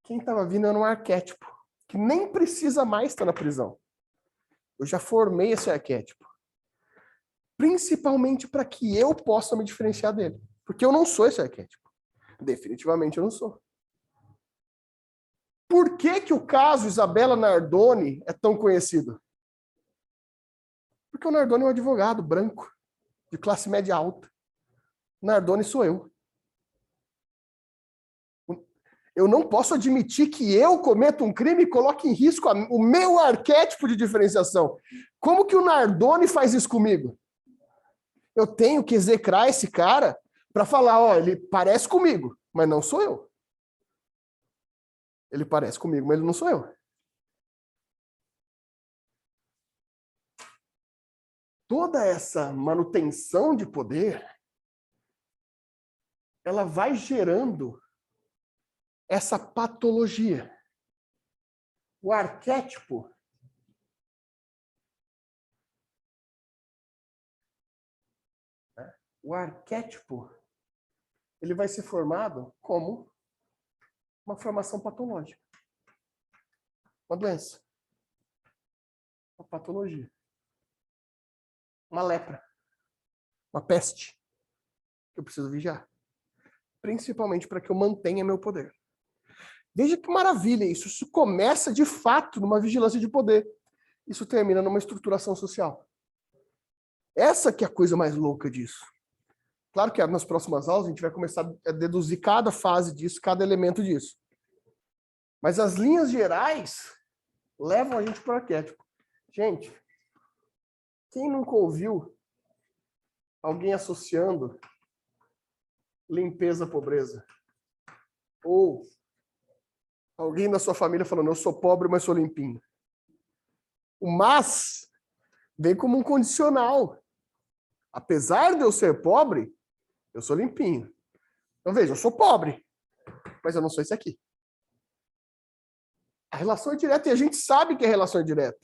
quem estava vindo era um arquétipo, que nem precisa mais estar na prisão. Eu já formei esse arquétipo. Principalmente para que eu possa me diferenciar dele. Porque eu não sou esse arquétipo. Definitivamente eu não sou. Por que o caso Isabela Nardoni é tão conhecido? Porque o Nardoni é um advogado branco, de classe média alta. Nardoni sou eu. Eu não posso admitir que eu cometo um crime e coloque em risco o meu arquétipo de diferenciação. Como que o Nardoni faz isso comigo? Eu tenho que execrar esse cara para falar, ó, ele parece comigo, mas não sou eu. Ele parece comigo, mas ele não sou eu. Toda essa manutenção de poder, ela vai gerando essa patologia. O arquétipo ele vai ser formado como uma formação patológica. Uma doença. Uma patologia. Uma lepra. Uma peste. Que eu preciso vigiar. Principalmente para que eu mantenha meu poder. Veja que maravilha isso. Isso começa, de fato, numa vigilância de poder. Isso termina numa estruturação social. Essa que é a coisa mais louca disso. Claro que nas próximas aulas a gente vai começar a deduzir cada fase disso, cada elemento disso. Mas as linhas gerais levam a gente para o arquétipo. Gente, quem nunca ouviu alguém associando limpeza à pobreza? Ou alguém da sua família falando, eu sou pobre, mas sou limpinho. O mas vem como um condicional. Apesar de eu ser pobre, eu sou limpinho. Então veja, eu sou pobre, mas eu não sou esse aqui. A relação é direta e a gente sabe que a relação é direta.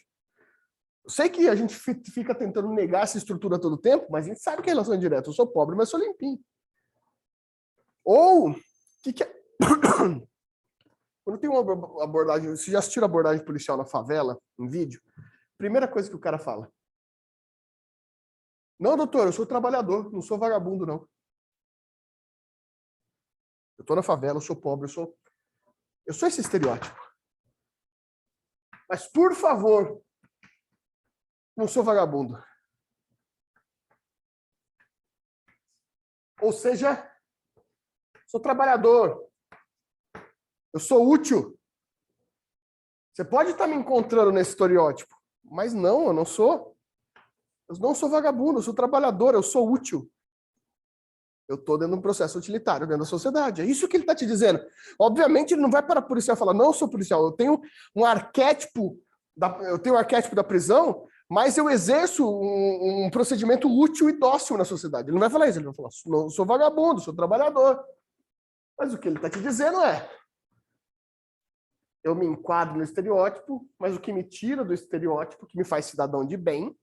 Eu sei que a gente fica tentando negar essa estrutura todo o tempo, mas a gente sabe que a relação é direta. Eu sou pobre, mas sou limpinho. Ou, que é... Quando tem uma abordagem, vocês já assistiram a abordagem policial na favela, em vídeo? Primeira coisa que o cara fala. Não, doutor, eu sou trabalhador, não sou vagabundo, não. Eu tô na favela, eu sou pobre, eu sou esse estereótipo. Mas, por favor, não sou vagabundo. Ou seja, sou trabalhador. Eu sou útil. Você pode estar me encontrando nesse estereótipo, mas não, eu não sou. Eu não sou vagabundo, eu sou trabalhador, eu sou útil. Eu estou dentro de um processo utilitário, dentro da sociedade. É isso que ele está te dizendo. Obviamente, ele não vai para a policial e falar, não, eu sou policial, eu tenho um arquétipo, da prisão, mas eu exerço um procedimento útil e dócil na sociedade. Ele não vai falar isso, ele vai falar, não, eu sou vagabundo, sou trabalhador. Mas o que ele está te dizendo é, eu me enquadro no estereótipo, mas o que me tira do estereótipo, que me faz cidadão de bem,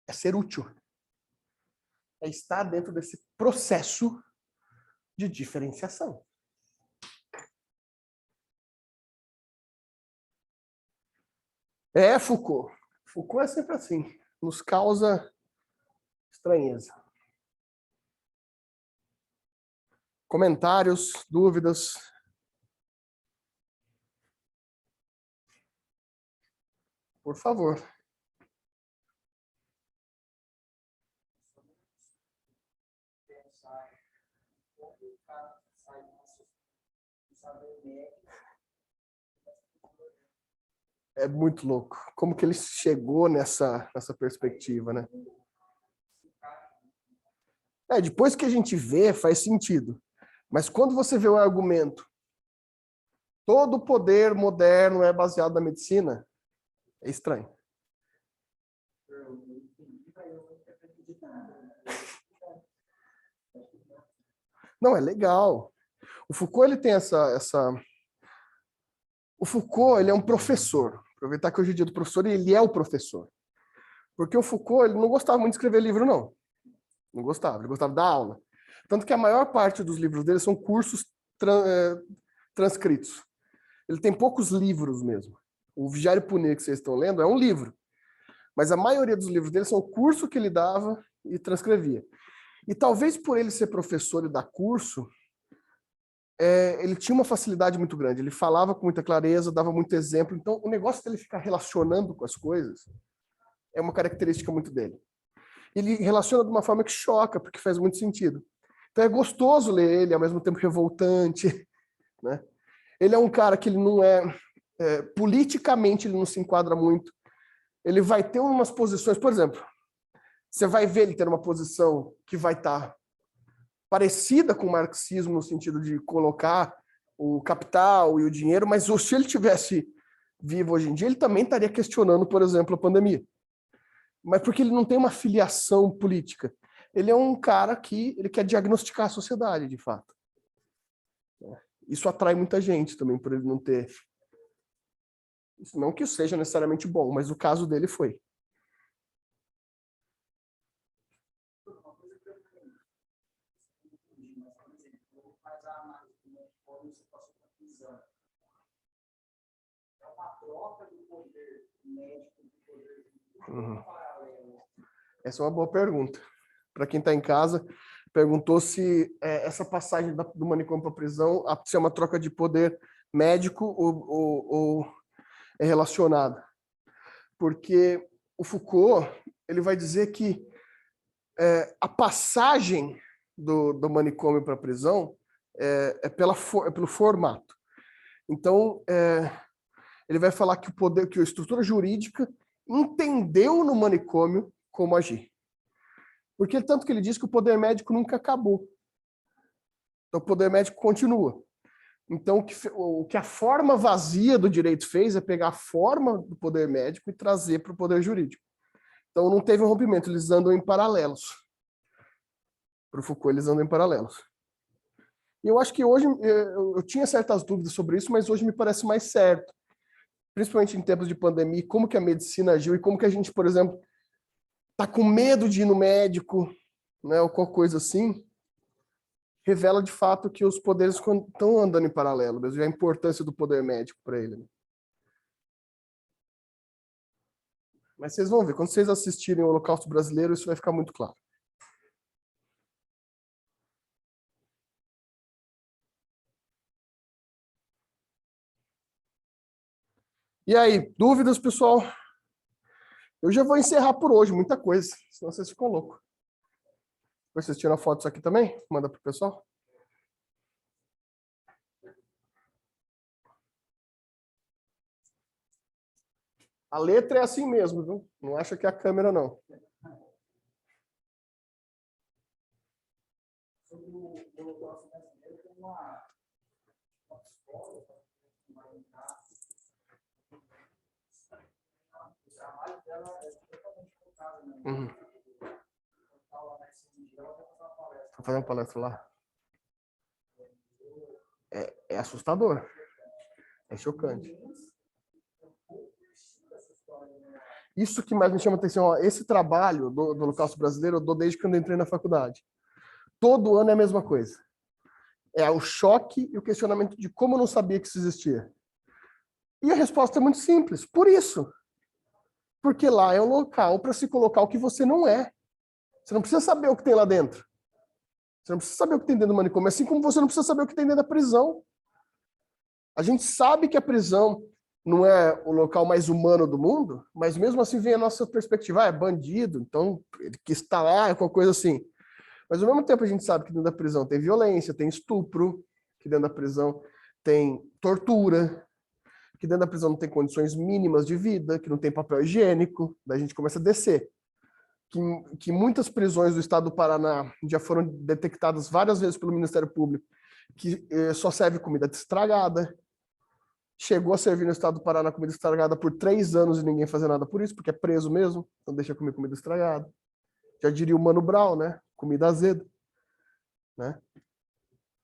é ser útil. É estar dentro desse processo de diferenciação. É, Foucault. Foucault é sempre assim. Nos causa estranheza. Comentários, dúvidas? Por favor. É muito louco. Como que ele chegou nessa perspectiva, né? Depois que a gente vê, faz sentido. Mas quando você vê o argumento, todo o poder moderno é baseado na medicina, é estranho. Não, é legal. O Foucault, ele tem O Foucault, ele é um professor. Aproveitar que hoje é dia do professor, ele é o professor. Porque o Foucault, ele não gostava muito de escrever livro, não. Não gostava, ele gostava da aula. Tanto que a maior parte dos livros dele são cursos transcritos. Ele tem poucos livros mesmo. O Vigiar e Punir, que vocês estão lendo, é um livro. Mas a maioria dos livros dele são o curso que ele dava e transcrevia. E talvez por ele ser professor e dar curso, ele tinha uma facilidade muito grande. Ele falava com muita clareza, dava muito exemplo. Então, o negócio dele ficar relacionando com as coisas é uma característica muito dele. Ele relaciona de uma forma que choca, porque faz muito sentido. Então é gostoso ler ele, ao mesmo tempo revoltante, né? Ele é um cara que ele não politicamente ele não se enquadra muito. Ele vai ter umas posições, por exemplo, você vai ver ele ter uma posição que vai estar parecida com o marxismo no sentido de colocar o capital e o dinheiro, mas se ele tivesse vivo hoje em dia, ele também estaria questionando, por exemplo, a pandemia. Mas porque ele não tem uma filiação política. Ele é um cara que ele quer diagnosticar a sociedade, de fato. Isso atrai muita gente também, por ele não ter... Isso não que seja necessariamente bom, mas o caso dele foi. Essa é uma boa pergunta. Para quem está em casa, perguntou se essa passagem do manicômio para a prisão se é uma troca de poder médico ou é relacionada. Porque o Foucault ele vai dizer que a passagem do manicômio para a prisão é pelo formato. Então, ele vai falar que que a estrutura jurídica entendeu no manicômio como agir. Porque tanto que ele diz que o poder médico nunca acabou. Então, o poder médico continua. Então, o que a forma vazia do direito fez é pegar a forma do poder médico e trazer para o poder jurídico. Então, não teve um rompimento, eles andam em paralelos. Para o Foucault, eles andam em paralelos. E eu acho que hoje, eu tinha certas dúvidas sobre isso, mas hoje me parece mais certo. Principalmente em tempos de pandemia, como que a medicina agiu e como que a gente, por exemplo, está com medo de ir no médico, né, ou qualquer coisa assim, revela de fato que os poderes estão andando em paralelo, mesmo a importância do poder médico para ele. Né? Mas vocês vão ver, quando vocês assistirem o Holocausto Brasileiro, isso vai ficar muito claro. E aí, dúvidas, pessoal? Eu já vou encerrar por hoje, muita coisa, senão vocês ficam loucos. Vocês tiram a foto disso aqui também? Manda pro pessoal. A letra é assim mesmo, viu? Não acha que é a câmera, não. Sobre o Holocausto brasileiro, tem uma escola, o trabalho dela é totalmente focado, né? Vou fazer uma palestra lá. É assustador. É chocante. Isso que mais me chama a atenção, ó, esse trabalho do Holocausto Brasileiro eu dou desde quando eu entrei na faculdade. Todo ano é a mesma coisa. É o choque e o questionamento de como eu não sabia que isso existia. E a resposta é muito simples. Por isso. Porque lá é um local para se colocar o que você não é. Você não precisa saber o que tem lá dentro. Você não precisa saber o que tem dentro do manicômio, assim como você não precisa saber o que tem dentro da prisão. A gente sabe que a prisão não é o local mais humano do mundo, mas mesmo assim vem a nossa perspectiva, é bandido, então ele que está lá, é qualquer coisa assim. Mas ao mesmo tempo a gente sabe que dentro da prisão tem violência, tem estupro, que dentro da prisão tem tortura, que dentro da prisão não tem condições mínimas de vida, que não tem papel higiênico, daí a gente começa a descer. Que muitas prisões do estado do Paraná já foram detectadas várias vezes pelo Ministério Público, que só serve comida estragada. Chegou a servir no estado do Paraná comida estragada por 3 anos e ninguém fazer nada por isso, porque é preso mesmo, então deixa comer comida estragada. Já diria o Mano Brown, né? Comida azeda. Né?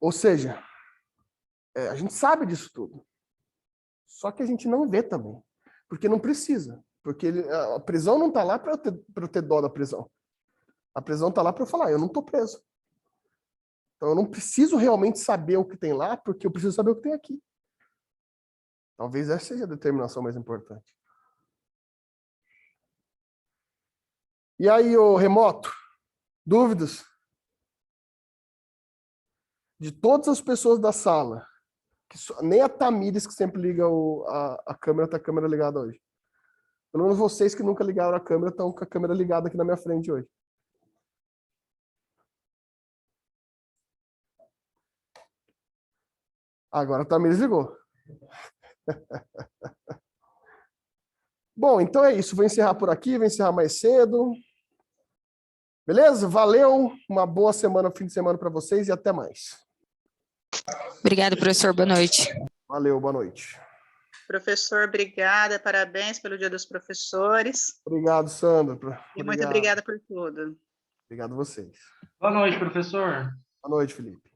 Ou seja, a gente sabe disso tudo. Só que a gente não vê também. Porque não precisa. Porque a prisão não está lá para eu ter dó da prisão. A prisão está lá para eu falar, eu não estou preso. Então eu não preciso realmente saber o que tem lá, porque eu preciso saber o que tem aqui. Talvez essa seja a determinação mais importante. E aí, ô remoto? Dúvidas? De todas as pessoas da sala, nem a Tamires, que sempre liga a câmera, está a câmera ligada hoje. Pelo menos vocês que nunca ligaram a câmera estão com a câmera ligada aqui na minha frente hoje. Agora a Tamires ligou. Bom, então é isso. Vou encerrar por aqui, vou encerrar mais cedo. Beleza? Valeu. Uma boa semana, fim de semana para vocês e até mais. Obrigada, professor. Boa noite. Valeu, boa noite. Professor, obrigada, parabéns pelo Dia dos Professores. Obrigado, Sandra. E muito obrigada por tudo. Obrigado a vocês. Boa noite, professor. Boa noite, Felipe.